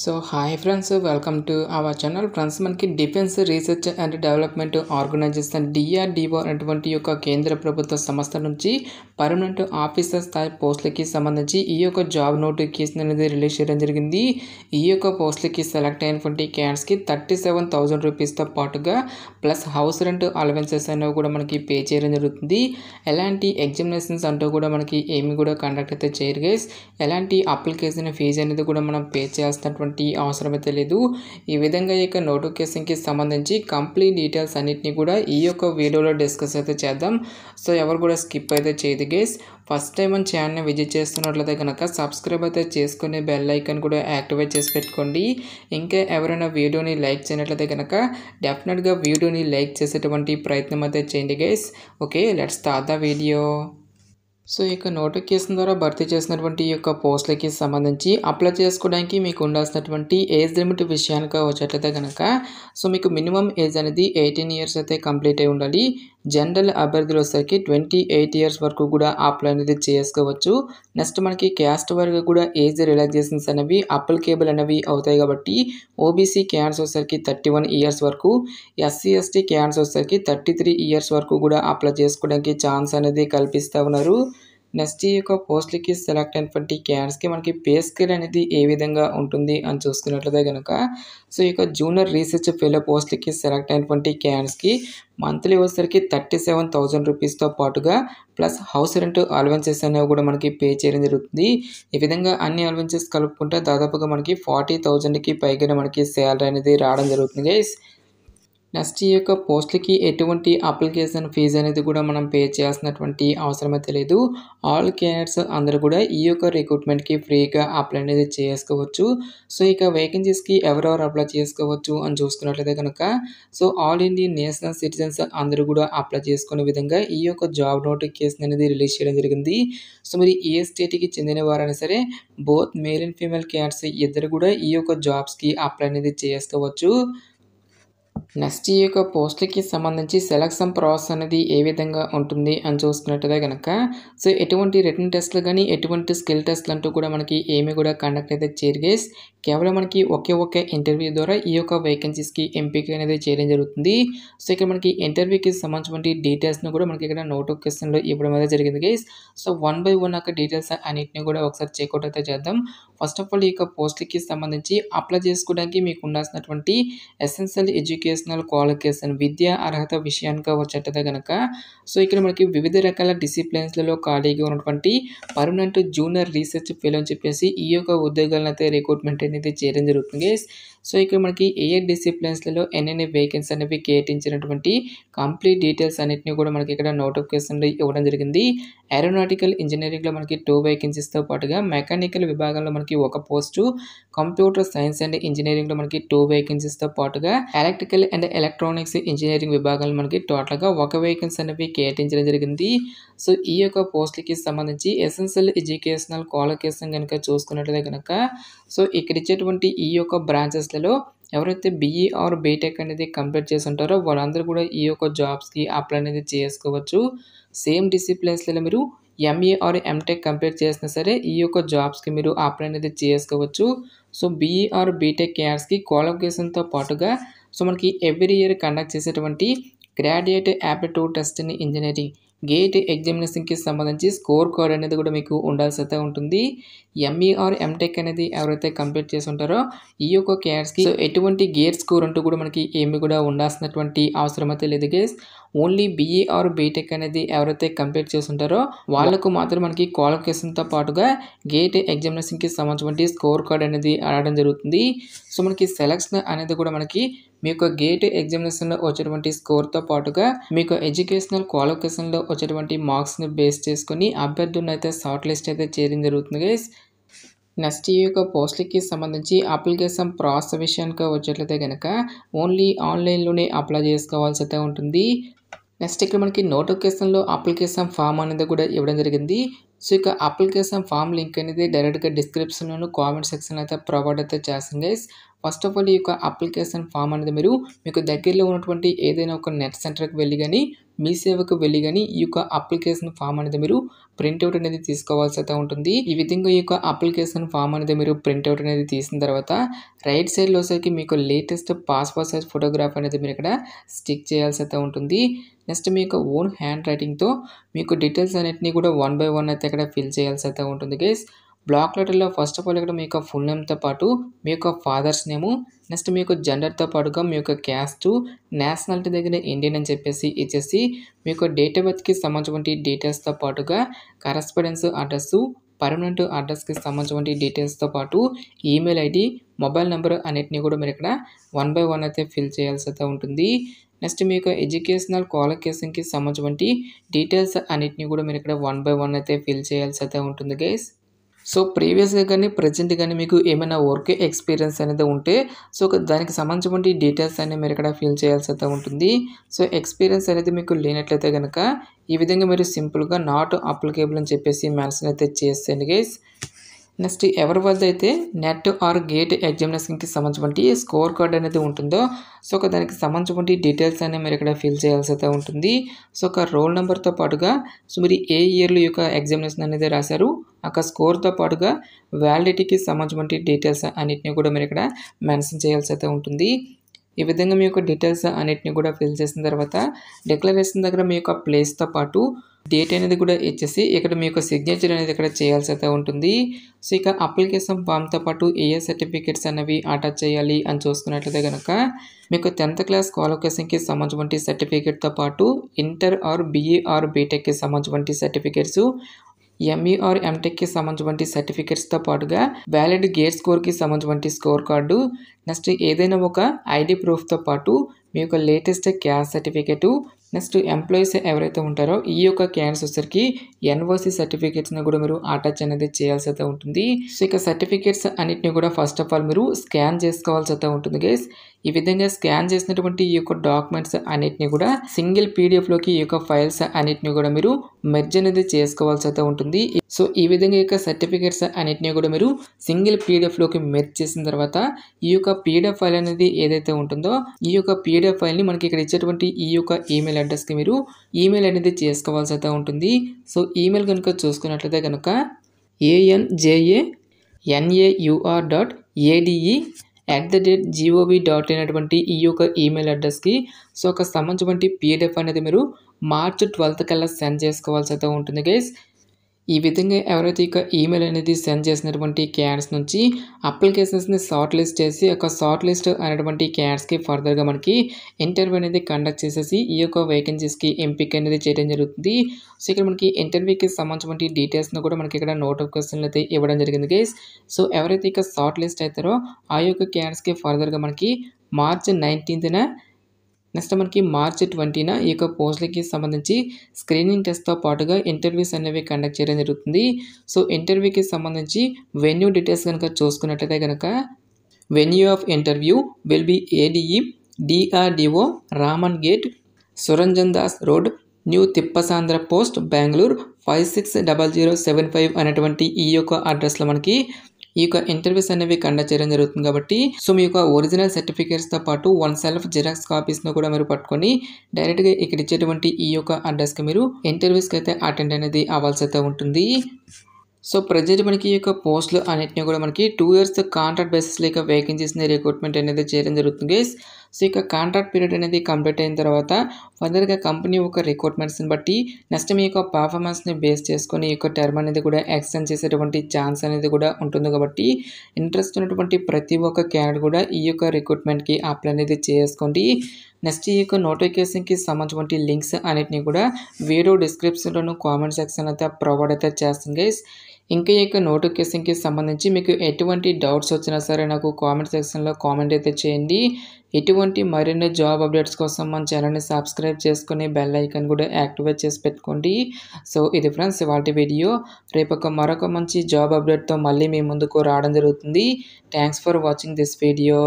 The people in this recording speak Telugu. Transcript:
So hi friends, welcome to our channel. Friends, మనకి defence research and development organisation DRDO అనేటువంటి యొక్క కేంద్ర ప్రభుత్వ సంస్థ నుంచి పర్మనెంట్ ఆఫీసర్ స్థాయి పోస్టులకి సంబంధించి ఈ యొక్క జాబ్ నోటిఫికేషన్ అనేది రిలీజ్ చేయడం జరిగింది. ఈ యొక్క పోస్టులకి సెలెక్ట్ అయినటువంటి క్యాండిడేట్స్కి 37,000 రూపీస్తో పాటుగా ప్లస్ హౌస్ రెంట్ అలవెన్సెస్ అనేవి కూడా మనకి పే చేయడం జరుగుతుంది. ఎలాంటి ఎగ్జామినేషన్స్ అంటూ కూడా మనకి ఏమి కూడా కండక్ట్ అయితే చేయరు గైస్. ఎలాంటి అప్లికేషన్ ఫీజు అనేది కూడా మనం పే చేయాల్సినటువంటి అవసరం అయితే లేదు. ఈ విధంగా ఈ యొక్క నోటిఫికేషన్కి సంబంధించి కంప్లీట్ డీటెయిల్స్ అన్నిటిని కూడా ఈ యొక్క వీడియోలో డిస్కస్ అయితే చేద్దాం. సో ఎవరు కూడా స్కిప్ అయితే చేయదు గైస్. ఫస్ట్ టైం మన ఛానల్ని విజిట్ చేస్తున్నట్లయితే కనుక సబ్స్క్రైబ్ అయితే చేసుకుని బెల్ ఐకాన్ కూడా యాక్టివేట్ చేసి పెట్టుకోండి. ఇంకా ఎవరైనా వీడియోని లైక్ చేయనట్లయితే కనుక డెఫినెట్గా వీడియోని లైక్ చేసేటువంటి ప్రయత్నం అయితే చేయండి guys. Okay, let's start the video. So ఈ యొక్క నోటిఫికేషన్ ద్వారా భర్తీ చేసినటువంటి ఈ యొక్క పోస్టులకి సంబంధించి అప్లై చేసుకోవడానికి మీకు ఉండాల్సినటువంటి ఏజ్ లిమిట్ విషయానికి వచ్చేట్లయితే కనుక సో మీకు మినిమం ఏజ్ అనేది 18 ఇయర్స్ అయితే కంప్లీట్ అయి ఉండాలి. జనరల్ అభ్యర్థులు వచ్చేసరికి 28 ఇయర్స్ వరకు కూడా అప్లై అనేది చేసుకోవచ్చు. నెక్స్ట్ మనకి క్యాస్ట్ వరకు కూడా ఏజ్ రిలాక్సేషన్స్ అనేవి అప్లికేబుల్ అనేవి అవుతాయి కాబట్టి ఓబీసీ క్యాండిడేట్స్ వచ్చేసరికి 31 ఇయర్స్ వరకు, SC/ST క్యాండిడేట్స్ వచ్చేసరికి 33 ఇయర్స్ వరకు కూడా అప్లై చేసుకోవడానికి ఛాన్స్ అనేది కల్పిస్తూ ఉన్నారు. నెక్స్ట్ ఈ యొక్క పోస్టులకి సెలెక్ట్ అయినటువంటి క్యాండిడేట్స్కి మనకి పే స్కేల్ అనేది ఏ విధంగా ఉంటుంది అని చూసుకున్నట్లయితే కనుక సో ఈ యొక్క జూనియర్ రీసెర్చ్ ఫెలో పోస్టులకి సెలెక్ట్ అయినటువంటి క్యాండిడేట్స్కి మంత్లీ వచ్చేసరికి 37,000 రూపీస్తో పాటుగా ప్లస్ హౌస్ రెంట్ అలవెన్సెస్ అనేవి కూడా మనకి పే చేయడం జరుగుతుంది. ఈ విధంగా అన్ని అలవెన్సెస్ కలుపుకుంటే దాదాపుగా మనకి 40,000కి పైగా మనకి శాలరీ అనేది రావడం జరుగుతుంది గైస్. నెక్స్ట్ ఈ యొక్క పోస్టులకి ఎటువంటి అప్లికేషన్ ఫీజు అనేది కూడా మనం పే చేయాల్సినటువంటి అవసరం అయితే లేదు. ఆల్ క్యాండిడేట్స్ అందరూ కూడా ఈ యొక్క రిక్రూట్మెంట్కి ఫ్రీగా అప్లై అనేది చేసుకోవచ్చు. సో ఇక వేకెన్సీస్కి ఎవరెవరు అప్లై చేసుకోవచ్చు అని చూసుకున్నట్లయితే కనుక so all Indian national citizens అందరూ కూడా అప్లై చేసుకునే విధంగా ఈ యొక్క జాబ్ నోటిఫికేషన్ అనేది రిలీజ్ చేయడం జరిగింది. సో మరి ఏ స్టేట్కి చెందిన వారైనా సరే both male and female candidates ఇద్దరు కూడా ఈ యొక్క జాబ్స్కి అప్లై అనేది చేసుకోవచ్చు. నెక్స్ట్ ఈ యొక్క పోస్టులకి సంబంధించి సెలక్షన్ ప్రాసెస్ అనేది ఏ విధంగా ఉంటుంది అని చూసుకున్నట్టయితే కనుక సో ఎటువంటి రిటన్ టెస్ట్లు కానీ ఎటువంటి స్కిల్ టెస్ట్లు అంటూ కూడా మనకి ఏమి కూడా కండక్ట్ అయితే చేయరు గైస్. కేవలం మనకి ఒకే ఇంటర్వ్యూ ద్వారా ఈ యొక్క వేకెన్సీస్కి ఎంపిక అనేది చేయడం జరుగుతుంది. సో ఇక్కడ మనకి ఇంటర్వ్యూకి సంబంధించిన డీటెయిల్స్ని కూడా మనకి ఇక్కడ నోటిఫికేషన్లో ఇవ్వడం అయితే జరిగింది గైస్. సో 1 by 1 యొక్క డీటెయిల్స్ అన్నింటినీ కూడా ఒకసారి చెక్అవుట్ అయితే చేద్దాం. ఫస్ట్ ఆఫ్ ఆల్ ఈ యొక్క పోస్టులకి సంబంధించి అప్లై చేసుకోవడానికి మీకు ఉండాల్సినటువంటి ఎసెన్షియల్ ఎడ్యుకేషనల్ క్వాలిఫికేషన్ విద్యా అర్హత విషయానికి వచ్చేటైతే కనుక సో ఇక్కడ మనకి వివిధ రకాల డిసిప్లిన్స్లలో ఖాళీగా ఉన్నటువంటి పర్మనెంట్ జూనియర్ రీసెర్చ్ ఫెలో అని చెప్పేసి ఈ యొక్క ఉద్యోగాలను అయితే రిక్రూట్మెంట్ అనేది చేయడం జరుగుతుంది. సో ఇక్కడ మనకి ఏ డిసిప్లిన్స్లలో ఎన్ని వేకెన్సీ అనేవి కేటాయించినటువంటి కంప్లీట్ డీటెయిల్స్ అన్నింటినీ కూడా మనకి ఇక్కడ నోటిఫికేషన్లో ఇవ్వడం జరిగింది. ఏరోనాటికల్ ఇంజనీరింగ్లో మనకి 2 వేకెన్సీస్తో పాటుగా మెకానికల్ విభాగంలో మనకి 1 పోస్టు, కంప్యూటర్ సైన్స్ అండ్ ఇంజనీరింగ్లో మనకి 2 వేకెన్సీస్తో పాటుగా ఎలక్ట్రికల్ అండ్ ఎలక్ట్రానిక్స్ ఇంజనీరింగ్ విభాగంలో మనకి టోటల్గా 1 వేకెన్సీ అనేవి కేటాయించడం జరిగింది. సో ఈ యొక్క పోస్టులకి సంబంధించి ఎసెన్షియల్ ఎడ్యుకేషనల్ క్వాలిఫికేషన్ కనుక చూసుకున్నట్లయితే కనుక సో ఇక్కడ ఇచ్చేటువంటి ఈ యొక్క బ్రాంచెస్లలో ఎవరైతే BE ఆర్ బీటెక్ అనేది కంప్లీట్ చేసి ఉంటారో వాళ్ళందరూ కూడా ఈ యొక్క జాబ్స్కి అప్లై అనేది చేసుకోవచ్చు. సేమ్ డిసిప్లిన్స్లలో మీరు MA ఆర్ MTech కంప్లీట్ చేసినా సరే ఈ యొక్క జాబ్స్కి మీరు అప్లై అనేది చేసుకోవచ్చు. సో BE ఆర్ బీటెక్ క్యాండిడేట్స్కి క్వాలిఫికేషన్తో పాటుగా సో మనకి ఎవ్రీ ఇయర్ కండక్ట్ చేసేటువంటి graduate aptitude test in engineering GATE ఎగ్జామినేషన్కి సంబంధించి స్కోర్ కార్డ్ అనేది కూడా మీకు ఉండాల్సి అయితే ఉంటుంది. ME ఆర్ MTech అనేది ఎవరైతే కంప్లీట్ చేసి ఉంటారో ఈ యొక్క క్యాండిడేట్స్కి సో ఎటువంటి గేట్ స్కోర్ అంటూ కూడా మనకి ఏమి కూడా ఉండాల్సినటువంటి అవసరం అయితే లేదు guys. Only BE or BTech అనేది ఎవరైతే కంప్లీట్ చేసి ఉంటారో వాళ్ళకు మాత్రం మనకి క్వాలిఫికేషన్తో పాటుగా గేట్ ఎగ్జామినేషన్కి సంబంధించిన స్కోర్ కార్డ్ అనేది అడగడం జరుగుతుంది. సో మనకి సెలక్షన్ అనేది కూడా మనకి మీ యొక్క గేట్ ఎగ్జామినేషన్లో వచ్చేటువంటి స్కోర్తో పాటుగా మీకు ఎడ్యుకేషనల్ క్వాలిఫికేషన్లో వచ్చేటువంటి మార్క్స్ని బేస్ చేసుకుని అభ్యర్థులను అయితే షార్ట్ లిస్ట్ అయితే చేయడం జరుగుతుంది గైస్. నెక్స్ట్ ఈ యొక్క పోస్టులకి సంబంధించి అప్లికేషన్ ప్రాసెస్ విషయానికి వచ్చేట్లయితే కనుక ఓన్లీ ఆన్లైన్లోనే అప్లై చేసుకోవాల్సి అయితే ఉంటుంది. నెక్స్ట్ ఇక్కడ మనకి నోటిఫికేషన్లో అప్లికేషన్ ఫామ్ అనేది కూడా ఇవ్వడం జరిగింది. సో ఇక అప్లికేషన్ ఫామ్ లింక్ అనేది డైరెక్ట్‌గా డిస్క్రిప్షన్‌లోను, కామెంట్ సెక్షన్‌లో అయితే ప్రొవైడ్ అయితే చేస్తాను గైస్. ఫస్ట్ ఆఫ్ ఆల్ ఈ యొక్క అప్లికేషన్ ఫామ్ అనేది మీరు మీకు దగ్గరలో ఉన్నటువంటి ఏదైనా ఒక నెట్ సెంటర్‌కి వెళ్లి గాని, మీ సేవకు వెళ్లి గాని ఈ యొక్క అప్లికేషన్ ఫామ్ అనేది మీరు ప్రింట్‌ఔట్ అనేది తీసుకోవాల్సి అయితే ఉంటుంది. ఈ విధంగా ఈ యొక్క అప్లికేషన్ ఫామ్ అనేది మీరు ప్రింట్‌ఔట్ అనేది తీసిన తర్వాత రైట్ సైడ్‌లో వచ్చేసరికి మీకు లేటెస్ట్ పాస్‌పోర్ట్ సైజ్ ఫోటోగ్రాఫ్ అనేది మీరు ఇక్కడ స్టిక్ చేయాల్సి అయితే ఉంటుంది. నెక్స్ట్ మీ యొక్క ఓన్ హ్యాండ్ రైటింగ్‌తో మీకు డీటెయిల్స్ అన్నిటిని కూడా వన్ బై వన్ అయితే ఇక్కడ ఫిల్ చేయాల్సి అయితే ఉంటుంది గైస్. బ్లాక్ లెటర్‌లో ఫస్ట్ ఆఫ్ ఆల్ ఇక్కడ మీ యొక్క ఫుల్ నేమ్‌తో పాటు మీ యొక్క ఫాదర్స్ నేము, నెక్స్ట్ మీ యొక్క జెండర్‌తో పాటుగా మీ యొక్క క్యాస్టు, నేషనాలిటీ దగ్గర ఇండియన్ అని చెప్పేసి ఇచ్చేసి మీ యొక్క డేట్ ఆఫ్ బర్త్‌కి సంబంధించినటువంటి డీటెయిల్స్‌తో పాటుగా కరస్పాండెన్స్ అడ్రస్సు, పర్మనెంట్ అడ్రస్‌కి సంబంధించినటువంటి డీటెయిల్స్‌తో పాటు ఈమెయిల్ ఐడీ, మొబైల్ నెంబర్ అన్నిటిని కూడా మీరు ఇక్కడ వన్ బై వన్ అయితే ఫిల్ చేయాల్సి అయితే ఉంటుంది. నెక్స్ట్ మీ యొక్క ఎడ్యుకేషనల్ క్వాలిఫికేషన్‌కి సంబంధించినటువంటి డీటెయిల్స్ అన్నిటిని కూడా మీరు ఇక్కడ వన్ బై వన్ అయితే ఫిల్ చేయాల్సి అయితే ఉంటుంది గైస్. సో ప్రీవియస్‌గా గాని, ప్రెజెంట్ గాని మీకు ఏమైనా వర్క్ ఎక్స్‌పీరియన్స్ అనేది ఉంటే సో దానికి సంబంధించినటువంటి డీటెయిల్స్ అన్ని మీరు ఇక్కడ ఫిల్ చేయాల్సి అయితే ఉంటుంది. సో ఎక్స్‌పీరియన్స్ అనేది మీకు లేనట్లయితే గనక ఈ విధంగా మీరు సింపుల్‌గా నాట్ అప్లికేబుల్ అని చెప్పేసి మెన్షన్ అయితే చేసేయండి గైస్. నెక్స్ట్ ఎవరి వద్ద అయితే నెట్ ఆర్ గేట్ ఎగ్జామినేషన్‌కి సంబంధించినటువంటి స్కోర్ కార్డ్ అనేది ఉంటుందో సో దానికి సంబంధించినటువంటి డీటెయిల్స్ అన్ని మీరు ఇక్కడ ఫిల్ చేయాల్సి అయితే ఉంటుంది. సో ఒక రోల్ నెంబర్‌తో పాటుగా సో మీరు ఏ ఇయర్‌లో ఈ యొక్క ఎగ్జామినేషన్ అనేది రాశారు, ఆ స్కోర్‌తో పాటుగా వ్యాలిడిటీకి సంబంధించినటువంటి డీటెయిల్స్ అన్నిటిని కూడా మీరు ఇక్కడ మెన్షన్ చేయాల్సి అయితే ఉంటుంది. ఈ విధంగా మీ యొక్క డీటెయిల్స్ అన్నిటిని కూడా ఫిల్ చేసిన తర్వాత డిక్లరేషన్ దగ్గర మీ యొక్క ప్లేస్‌తో పాటు డేట్ అనేది కూడా ఇచ్చేసి ఇక్కడ మీ యొక్క సిగ్నేచర్ అనేది ఇక్కడ చేయాల్సి అయితే ఉంటుంది. సో ఇక అప్లికేషన్ ఫామ్‌తో పాటు ఏ సర్టిఫికేట్స్ అనేవి అటాచ్ చేయాలి అని చూసుకున్నట్లయితే గనక మీకు 10th క్లాస్ క్వాలిఫికేషన్‌కి సంబంధించినటువంటి సర్టిఫికేట్‌తో పాటు ఇంటర్ ఆర్ బీఈ ఆర్ బీటెక్‌కి సంబంధించినటువంటి సర్టిఫికేట్స్, ఎంఈ ఆర్ ఎంటెక్‌కి సంబంధించినటువంటి సర్టిఫికేట్స్‌తో పాటుగా వ్యాలిడ్ గేట్ స్కోర్‌కి సంబంధించినటువంటి స్కోర్ కార్డు, నెక్స్ట్ ఏదైనా ఒక ఐడీ ప్రూఫ్‌తో పాటు మీ యొక్క latest caste certificate, next employees ఎవరైతే ఉంటారో ఈ యొక్క క్యాండిడేట్స్ వచ్చరికి ఎన్ఓసి సర్టిఫికేట్స్ని కూడా మీరు అటాచ్ అనేది చేయాల్సి అయితే ఉంటుంది. సో ఇక సర్టిఫికేట్స్ అన్నిటిని కూడా ఫస్ట్ ఆఫ్ ఆల్ మీరు స్కాన్ చేసుకోవాల్సి అయితే ఉంటుంది గైస్. ఈ విధంగా స్కాన్ చేసినటువంటి ఈ యొక్క డాక్యుమెంట్స్ అన్నిటిని కూడా సింగిల్ పీడిఎఫ్లోకి ఈ యొక్క ఫైల్స్ అన్నిటిని కూడా మీరు మెర్జ్ అనేది చేసుకోవాల్సి అయితే ఉంటుంది. సో ఈ విధంగా ఈ యొక్క సర్టిఫికేట్స్ అన్నిటిని కూడా మీరు సింగిల్ పీడిఎఫ్లోకి మెర్జ్ చేసిన తర్వాత ఈ యొక్క పీడిఎఫ్ ఫైల్ అనేది ఏదైతే ఉంటుందో ఈ యొక్క పీడిఎఫ్ ఫైల్ని మనకి ఇక్కడ ఇచ్చేటువంటి ఈ యొక్క ఈమెయిల్ అడ్రస్కి మీరు ఈమెయిల్ అనేది చేసుకోవాల్సి అయితే ఉంటుంది. సో ఈమెయిల్ కనుక చూసుకున్నట్లయితే కనుక anjaur.ade@gov.in అనేటువంటి ఈ యొక్క ఈమెయిల్ అడ్రస్కి సో ఒక సంబంధించినటువంటి పీడిఎఫ్ అనేది మీరు మార్చ్ 12th కల్లా సెండ్ చేసుకోవాల్సి అయితే ఉంటుంది గైస్. ఈ విధంగా ఎవరైతే ఇక ఈమెయిల్ అనేది సెండ్ చేసినటువంటి క్యాండిడేట్స్ నుంచి అప్లికేషన్స్ని షార్ట్ లిస్ట్ చేసి ఒక షార్ట్ లిస్ట్ అనేటువంటి క్యాండిడేట్స్కి ఫర్దర్గా మనకి ఇంటర్వ్యూ అనేది కండక్ట్ చేసేసి ఈ యొక్క వేకెన్సీస్కి ఎంపిక అనేది చేయడం జరుగుతుంది. సో ఇక్కడ మనకి ఇంటర్వ్యూకి సంబంధించిన డీటెయిల్స్ను కూడా మనకి ఇక్కడ నోటిఫికేషన్లు అయితే ఇవ్వడం జరిగింది గైస్. సో ఎవరైతే ఇక షార్ట్ లిస్ట్ అవుతారో ఆ యొక్క క్యాండిడేట్స్కి ఫర్దర్గా మనకి మార్చ్ 19th నెక్స్ట్ మనకి మార్చ్ 20న ఈ యొక్క పోస్టులకి సంబంధించి స్క్రీనింగ్ టెస్ట్తో పాటుగా ఇంటర్వ్యూస్ అనేవి కండక్ట్ చేయడం జరుగుతుంది. సో ఇంటర్వ్యూకి సంబంధించి వెన్యూ డీటెయిల్స్ కనుక చూసుకున్నట్లయితే కనుక venue of interview will be ADE DRDO Raman gate, Suranjan Das road, new Thippasandra post, Bengaluru 560075 అనేటువంటి ఈ యొక్క అడ్రస్లో మనకి ఈ యొక్క ఇంటర్వ్యూస్ అనేవి కండక్ట్ చేయడం జరుగుతుంది. కాబట్టి సో మీ యొక్క ఒరిజినల్ సర్టిఫికేట్స్తో పాటు వన్ సెల్ఫ్ జిరాక్స్ కాపీస్ను కూడా మీరు పట్టుకొని డైరెక్ట్గా ఇక్కడ ఇచ్చేటువంటి ఈ యొక్క అడ్రస్కి మీరు ఇంటర్వ్యూస్కి అయితే అటెండ్ అనేది అవ్వాల్సి అయితే ఉంటుంది. సో ప్రజెంట్ మనకి ఈ యొక్క పోస్టులు అన్నిటిని కూడా మనకి 2 years కాంట్రాక్ట్ బేసిస్లో ఇక వేకెన్సీస్ని రిక్రూట్మెంట్ అనేది చేయడం జరుగుతుంది గైస్. సో ఇక కాంట్రాక్ట్ పీరియడ్ అనేది కంప్లీట్ అయిన తర్వాత ఫర్దర్గా కంపెనీ ఒక రిక్రూట్మెంట్స్ని బట్టి నెక్స్ట్ మీ యొక్క పర్ఫార్మెన్స్ని బేస్ చేసుకొని ఈ యొక్క టర్మ్ అనేది కూడా ఎక్స్టెండ్ చేసేటువంటి ఛాన్స్ అనేది కూడా ఉంటుంది. కాబట్టి ఇంట్రెస్ట్ ఉన్నటువంటి ప్రతి ఒక్క క్యాండిడేట్ కూడా ఈ యొక్క రిక్రూట్మెంట్కి అప్లై అనేది చేసుకోండి. నెక్స్ట్ ఈ యొక్క నోటిఫికేషన్కి సంబంధించిన లింక్స్ అన్నిటిని కూడా వీడియో డిస్క్రిప్షన్లోను కామెంట్ సెక్షన్ అయితే ప్రొవైడ్ అయితే చేస్తుంది గైస్. ఇంకా ఈ యొక్క నోటిఫికేషన్కి సంబంధించి మీకు ఎటువంటి డౌట్స్ వచ్చినా సరే నాకు కామెంట్ సెక్షన్లో కామెంట్ అయితే చేయండి. ఎటువంటి మరిన్ని జాబ్ అప్డేట్స్ కోసం మన ఛానల్ని సబ్స్క్రైబ్ చేసుకొని బెల్ ఐకాన్ కూడా యాక్టివేట్ చేసి పెట్టుకోండి. సో ఇది ఫ్రెండ్స్ ఇవాల్టి వీడియో. రేపు మరొక మంచి జాబ్ అప్డేట్తో మళ్ళీ మీ ముందుకు రావడం జరుగుతుంది. Thanks for watching this video.